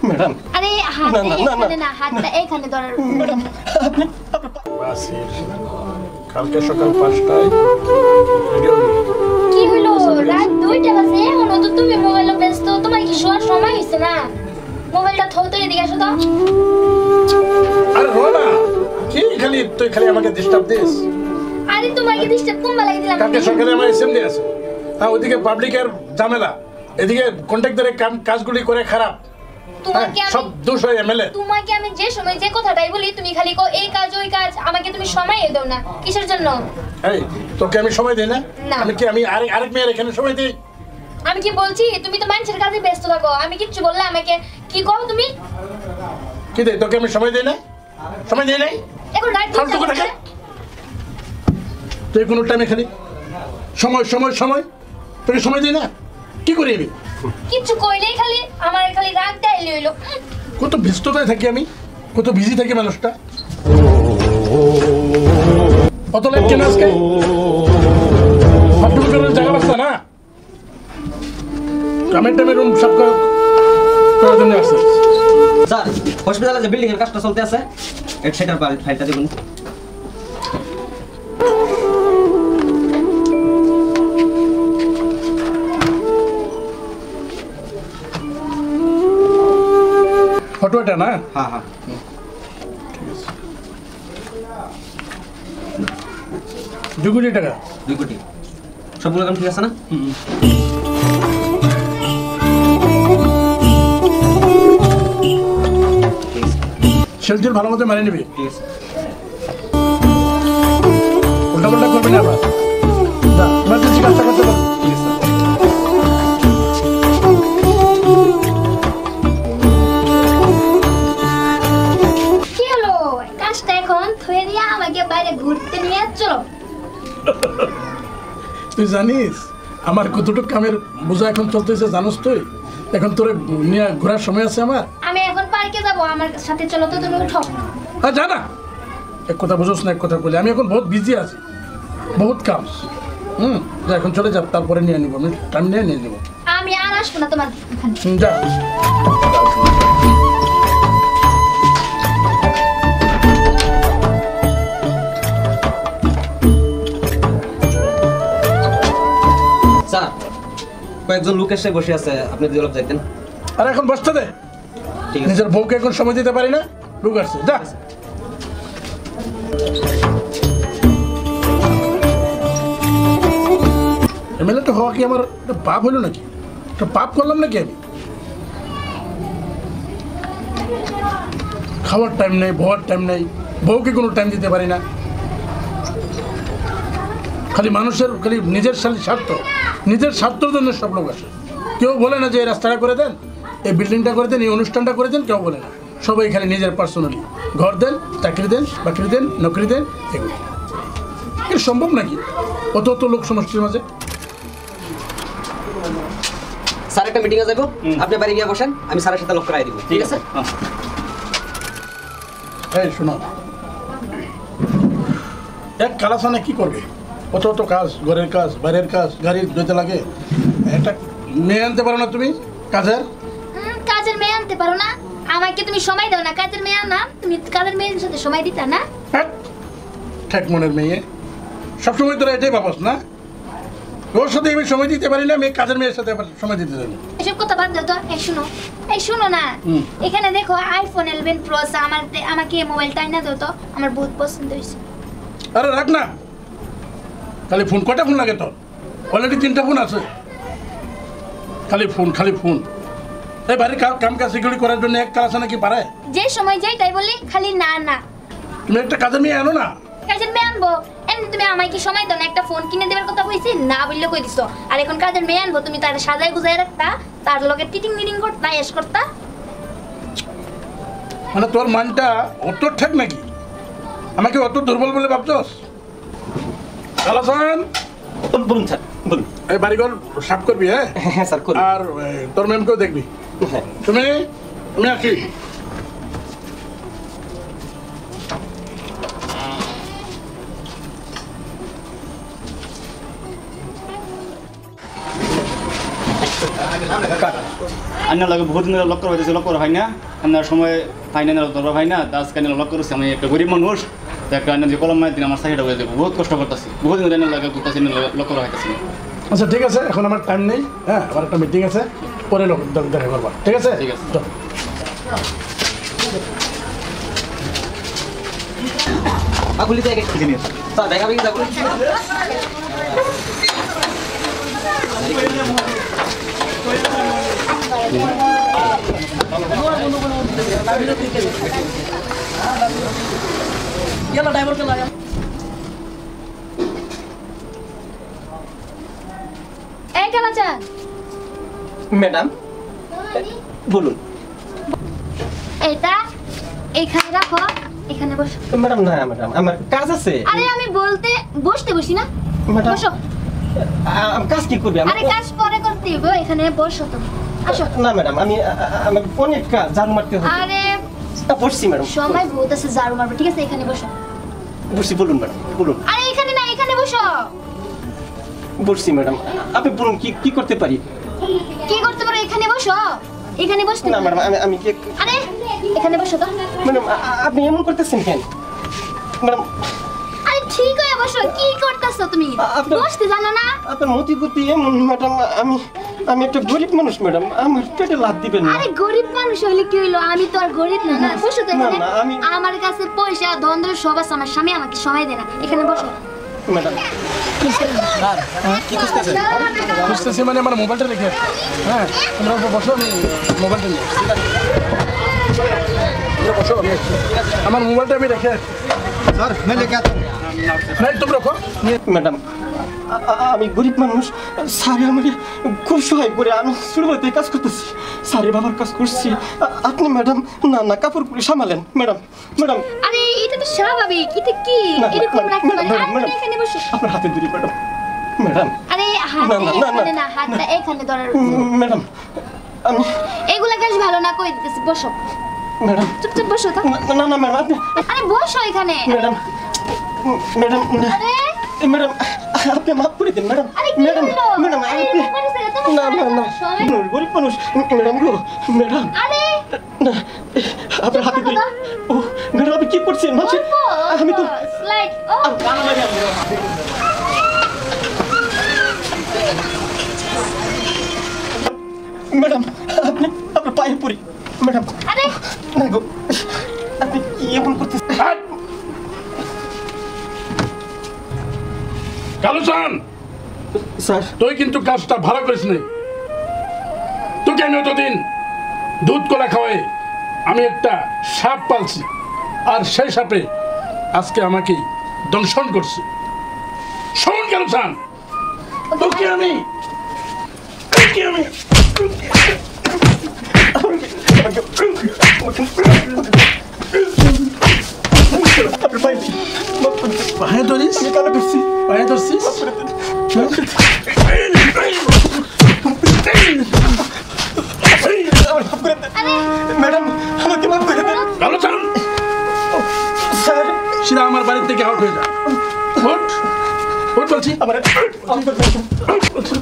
Madam আরে হাত এখানে না, হাতটা এখানে ধরার। ম্যাডাম আপনি বাসির কালকে সকাল 5টায় কি হলো? রাত 2টা বাজে, এখনো তো তুমি মোবাইলে ব্যস্ত। তোমার কি শোয়ার সময় হয়েছে না? মোবাইলটা থও তো, এদিকে আসো তো। আরে রোনা কি তুই খালি আমাকে ডিস্টার্ব দিস। আরে তোমাকে ডিস্টার্ব কোনবা লাগি দিলাম? কালকে সকালে আমার এসএম দিয়ে আছে। হ্যাঁ ওইদিকে পাবলিকের ঝামেলা, এদিকে কন্ট্রাক্টরের কাজগুলি করে খারাপ। তোমাকে সব দোষ হয় এমএলএ। তোমাকে আমি যে সময় যে কথাটাই বলি তুমি খালি কও এই কাজ ওই কাজ, আমাকে তুমি সময়ই দাও না। কিসের জন্য? এই তোকে আমি সময় দেই না? আমি আরেক মেয়ের এখানে সময় দিই? আমি কি বলছি? তুমি তো মানুষের কাজে ব্যস্ত থাকো। আমি কিচ্ছু বললে আমাকে কি কও তুমি? কি দেই তোকে আমি সময় দেই না? সময় দেই নাই? এখন রাত ফালতু কথা কে? তুই কোনো টাইমে খালি সময় সময় সময়, তোকে সময় দিই না? কি করি আমি? কিচ্ছু কইলেই খালি আমার খালি রাগ দেইলে হইলো। কত ব্যস্ততায় থাকি আমি, কত বিজি থাকি মানুষটা। কত লেট কেন আজকে? আপনি কোনো জায়গা বাস্তা না? কামের টাইমে রুম সাফ করার জন্য আসছে। স্যার হসপিটালে যে বিল্ডিং এর কাজটা চলতে আছে, সেটার ফাইলটা দেখুন। ফটো এটা না? হ্যাঁ হ্যাঁ 2 কোটি টাকা। 2 কোটি সবগুলো কাম ঠিক আছে না? সেলটির ভালো মতো মানিয়ে নিবি, ঠিক আছে। উল্টাপাল্টা করবি না আবার। যা ইমার্জেন্সি কাজটা করতে পারবি। ঠিক আছে কি হলো? কাজটা এখন থয়ে দিয়া আমাকে বাইরে ঘুরতে নিয়ে চলো। তুই জানিস আমার কতটুকু কামের বোঝা এখন চলতেছে জানোস তুই? এখন তোর নিয়ে ঘোরার সময় আছে আমার? আমি এখন পার্কে যাব, আমার সাথে চলো তো, তুমি উঠো। হ্যাঁ যা না, এক কথা বুঝোস না, এক কথা বলি আমি এখন বহুত বিজি আছি, বহুত কাজ। যা এখন চলে যা, তারপরে নিয়ে নিবো, আমি টাইম নিয়ে নিবো। আমি আর আসবো না তোমার ওখানে। যা। স্যার কয়েকজন লোক এসে বসে আছে, আপনি যদি অলপ যাইতেন। আর এখন বসতে দে, ঠিক আছে নিজের বউকে এখন সময় দিতে পারি না, লোক আসছে, যা। এমএলএটা হওয়া কি আমার একটা পাপ হলো নাকি? একটা পাপ করলাম নাকি আমি? খাওয়ার টাইম নেই, ভোয়ার টাইম নেই, বউকে কোনো টাইম দিতে পারি না। খালি মানুষের খালি নিজের স্বার্থ, নিজের স্বার্থের জন্য সব লোক আসে। কেউ বলে না যে এই রাস্তাটা করে দেন, এই বিল্ডিংটা করে দেন, এই অনুষ্ঠানটা করে দেন, কেউ বলে না। সবাই খালি নিজের পার্সোনালি ঘর দেন, চাকরি দেন, বাকরি দেন, নকরি দেন, এগুলো কি সম্ভব নাকি অত অত লোক সমষ্টির মাঝে? স্যার একটা মিটিং এ যাবো, আপনি বাড়ি গিয়ে বসেন, আমি স্যারের সাথে লোক করাই দিব। ঠিক আছে? এই শোনো, এক কালাসানে কি করবে? অত অত কাজ, ঘরের কাজ, বাইরের কাজ, গাড়ি ধুতে লাগে। একটা মেয়ে আনতে পারো না তুমি কাজের? কাজের মেয়ে আনতে পারো না? আমাকে তুমি সময় দাও না, কাজের মেয়ে না? তুমি কাজের মেয়ের সাথে সময় দিতা না? ঠেক মনের মেয়ে, সবসময় তোরা এটাই ভাবস না? ওর সাথে আমি সময় দিতে পারি না, মেয়ে কাজের মেয়ের সাথে আবার সময় দিতে জানি। এসব কথা বাদ দাও তো। এই শুনো না, এখানে দেখো আইফোন 11 প্রো আছে, আমাকে মোবাইলটা না দাও তো, আমার বহুত পছন্দ হয়েছে। আরে রাখ না, খালি ফোন। কটা ফোন লাগে তোর? অলরেডি 3টা ফোন আছে। খালি ফোন, খালি ফোন। এই বাড়ির কাম কাজ সেগুলি করার জন্য এক কাজ আছে নাকি পারে? যে সময় যাই তাই বলি খালি না না। তুমি একটা কাজের মেয়ে আনো না। কাজের মেয়ে আনবো? এমনি তুমি আমাকে সময় দাও না, একটা ফোন কিনে দেওয়ার কথা কইছি না বললে কই দিছো। আর এখন কাজের মেয়ে আনবো, তুমি তার সাজায় গুজায় রাখতা, তার লগে টিটিং মিটিং করতা, এস করতা। মানে তোর মানটা অত ঠেক নাকি? আমাকে অত দুর্বল বলে ভাবছস? কালাসান বলুন স্যার, বলুন। এই বাড়িঘর সাফ করবি, হ্যাঁ? হ্যাঁ স্যার করুন। আর তোর ম্যামকেও দেখবি। হ্যাঁ তুমি আসি। আন্না লাগে বহুত দিন লক্ষ্য হইতেছে লক্ষ্য হয় না আন্নার সময় ফাইনাল দরবার হয় না দাস কানে লক্ষ্য করছে আমি একটা গরিব মানুষ একটা আন্না যে কলম মাই দিন আমার সাইডে হয়ে যাবে বহুত কষ্ট করতেছি বহুত দিন আন্না লাগে করতেছি লক্ষ্য হইতেছি আচ্ছা ঠিক আছে এখন আমার টাইম নেই হ্যাঁ আমার একটা মিটিং আছে পরে দেখা করবা ঠিক আছে ঠিক আছে। চল। আগুলি থেকে জিনিস স্যার দেখাবে কি আগুলি এই কালাচান ম্যাডাম বলুন এটা এখানে রাখো এখানে বসো ম্যাডাম না ম্যাডাম আমার কাজ আছে আরে আমি বলতে বসতে বসি না ম্যাডাম বসো কাজ কি করবে আরে কাজ পরে করতে হবে এখানে বসো তুমি আসো না ম্যাডাম আমি অনেক কাজ ঝাড়ু মারতে হবে আরে বসছি ম্যাডাম সময় বহুত আছে ঝাড়ু মারবে ঠিক আছে এখানে বসো বসছি বলুন ম্যাডাম বলুন আরে এখানে না এখানে বসো বসছি ম্যাডাম আপনি বলুন কি কি করতে পারি কি করতে পারো এখানে বসো এখানে বসতে না ম্যাডাম আমি কি আরে এখানে বসো তো ম্যাডাম আপনি এমন করতেছেন কেন ম্যাডাম আরে ঠিক হয়ে বসো কি করতেছো তুমি আপনার- বসতে জানো না আপনার মতি গতি এমন ম্যাডাম আমি একটা গরিব মানুষ ম্যাডাম আমার পেটে লাভ দিবেন না আরে গরিব মানুষ হইলে কি হইলো আমি তো আর গরিব না না বসো তো না, এখানে না, আমি- আমার কাছে পয়সা ধন্দর সব আছে আমার স্বামী আমাকে সময় দেয় না এখানে বসো ম্যাডাম কি করতেছেন বুঝতেছি মানে আমার মোবাইলটা রেখে আসছি। হ্যাঁ তোমরা বসো আমি মোবাইলটা নিয়ে আসছি। তোমরা বসো আমি আসছি। আমার মোবাইলটা আমি রেখে আসছি। নাই তোমরা রাখো ম্যাডাম আমি গরিব মানুষ স্যার আমার খুব সহায় করে আমি ছোটবেলাতে কাজ করতেছি স্যারের বাবার কাজ করছি আপনি ম্যাডাম না কাপড় পুড়ে সামালেন ম্যাডাম ম্যাডাম আরে এটা তো স্বাভাবিক এটা কি না, এরকম না, রাখতে ম্যাডাম, পারে ম্যাডাম, আরে এখানে বসো আপনার হাতে ধরি ম্যাডাম ম্যাডাম আরে হাতটা না, না, না, এখানে না। না হাতটা এখানে ধরার ম্যাডাম আমি এগুলা কাজ ভালো না কই দিতেছি বসো ম্যাডাম চুপচাপ বসো তো না না ম্যাডাম আপনি আরে বসো এখানে ম্যাডাম ম্যাডাম আরে ম্যাডাম আপনি মাফ করে দিন ম্যাডাম আরে কি ম্যাডাম হলো? ম্যাডাম আরে আপনি এরকম করেছে, তোমার না না না সময়- গরিব মানুষ ম্যাডাম গো ম্যাডাম আরে না আপনার হাতে ধরি ও ম্যাডাম আপনি কি করছেন মাঝে আমি তো স্লাইড ও ম্যাডাম আপনি আপনার পায়ে পড়ি ম্যাডাম আরে না গো আপনি কি এমন করতেছেন কালুচান স্যার তুই কিন্তু কাজটা ভালো করিস নি তোকে আমি অতদিন দুধ কলা খাওয়াই আমি একটা সাপ পালছি আর সেই সাপে আজকে আমাকে দংশন করছে শোন কালুচান তোকে আমি আপনার পায়ে মাফ করে দিন। পায়ে ধরিস আমি কালো করছি পায়ে ধরছিস আমার মাফ করে দেন ম্যাডাম আমাকে মাফ করে দেন কালুচান স্যার সেটা আমার বাড়ির থেকে আউট হয়ে যা ওঠ ওঠ বলছি আমার মাফ করে দেন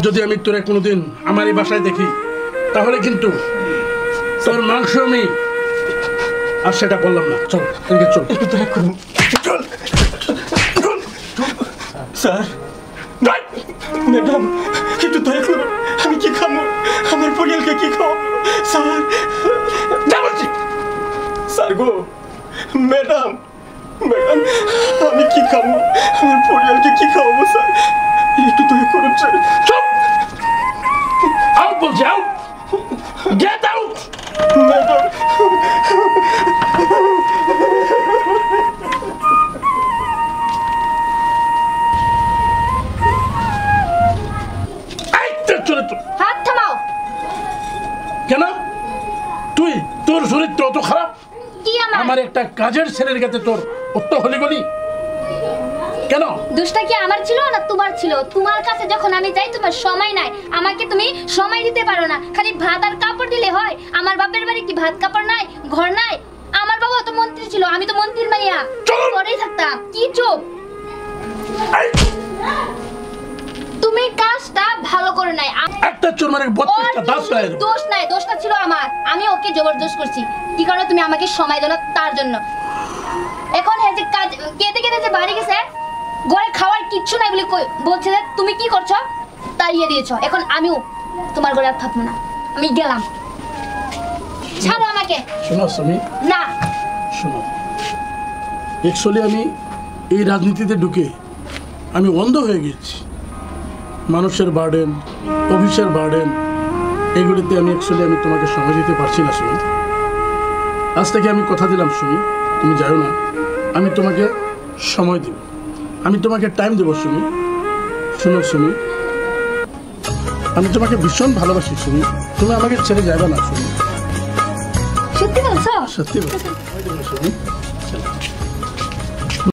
যদি আমি তোরে কোনোদিন আমার এই বাসায় দেখি তাহলে কিন্তু তোর মাংস আমি আর সেটা বললাম না চল এদিকে চল একটু দয়া করুন চল স্যার ম্যাডাম একটু দয়া করুন আমি কি খাবো আমার পরিয়ালকে কি খাও স্যার যা বলছি স্যার গো ম্যাডাম ম্যাডাম আমি কি খাবো আমার পরিয়ালকে কি খাওয়াবো স্যার একটু দয়া করুন স্যার চুপ আউট বলছি আউট গেট আউট ম্যাডাম এই চলে তো হাত থামাও কেন তুই তোর চরিত্র অত খারাপ কি আমার আমার একটা কাজের ছেলের কাছে তোর অত হলি গলি কেন দোষটা কি আমার ছিল না তোমার ছিল তোমার কাছে যখন আমি যাই তোমার সময় নাই আমাকে তুমি সময় দিতে পারো না খালি ভাত আর কাপড় দিলে হয় আমার বাপের বাড়ি কি ভাত কাপড় নাই ঘর নাই আমার বাবা তো মন্ত্রী ছিল আমি তো মন্ত্রীর মাইয়া চুপ! পরেই থাকতাম কি চুপ এই, তুমি কাজটা ভালো করে নাই। একটা চোর মানে 32টা দাস গায়ে দেবো। দোষ নাই, দোষটা ছিল আমার। আমি ওকে জবরদস্ত করছি। কি কারণে? তুমি আমাকে সময় দাও না তার জন্য। এখন এই যে কাজ কেটে কেটে যে বাড়ি গেছে, ঘরে খাওয়ার কিচ্ছু নাই বলে বলছে যে তুমি কি করছো, তাড়িয়ে দিয়েছো। এখন আমিও তোমার ঘরে আর থাকবো না, আমি গেলাম। ছাড়ো আমাকে। শোনো স্বামী, না শোনো, অ্যাকচুয়ালি আমি এই রাজনীতিতে ঢুকে আমি অন্ধ হয়ে গেছি। মানুষের বার্ডেন, অফিসের বার্ডেন, এগুলিতে আমি তোমাকে সময় দিতে পারছি না সুমি। আজ থেকে আমি কথা দিলাম সুমি, তুমি যাও না, আমি তোমাকে সময় দেব, আমি তোমাকে টাইম দেবো সুমি। শোনো সুমি, আমি তোমাকে ভীষণ ভালোবাসি সুমি, তুমি আমাকে ছেড়ে যাবে না সুমি। সত্যি বলছো? সত্যি বলছি সুমি।